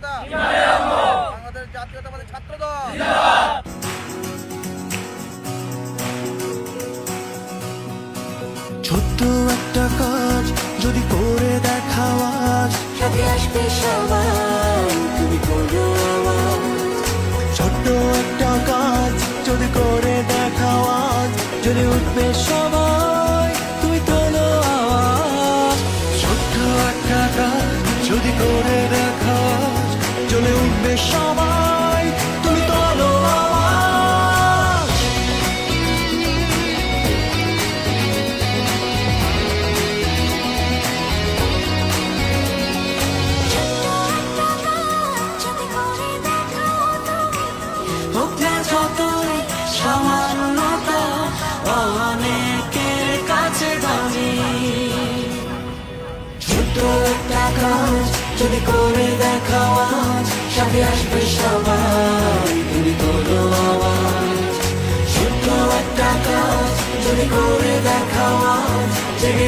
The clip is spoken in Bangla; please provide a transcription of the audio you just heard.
নেতা বাংলাদেশ জাতীয়তাবাদী ছাত্র দল। ছোট্ট একটা কাজ যদি করে দেখাও আজ, সাথে আসবে সবাই, তুমি করো আওয়াজ। ছোট্ট একটা কাজ যদি করে দেখাও আজ, যদি উঠবে সবাই, তুমি তোলো আওয়াজ। ছোট্ট একটা কাজ যদি করে দেখাও আজ, জ্বলে উঠবে সবাই, তুমি তোলো আওয়াজ। হোক না যতই সামান্যতা, অনেকের কাছে দামি। ছোট্ট একটা কাজ যদি করে দেখাও আজ, সাথে আসবে সবাই, তুমি তোলো আওয়াজ। ছোট্ট একটা কাজ যদি করে দেখাও আজ, জেগে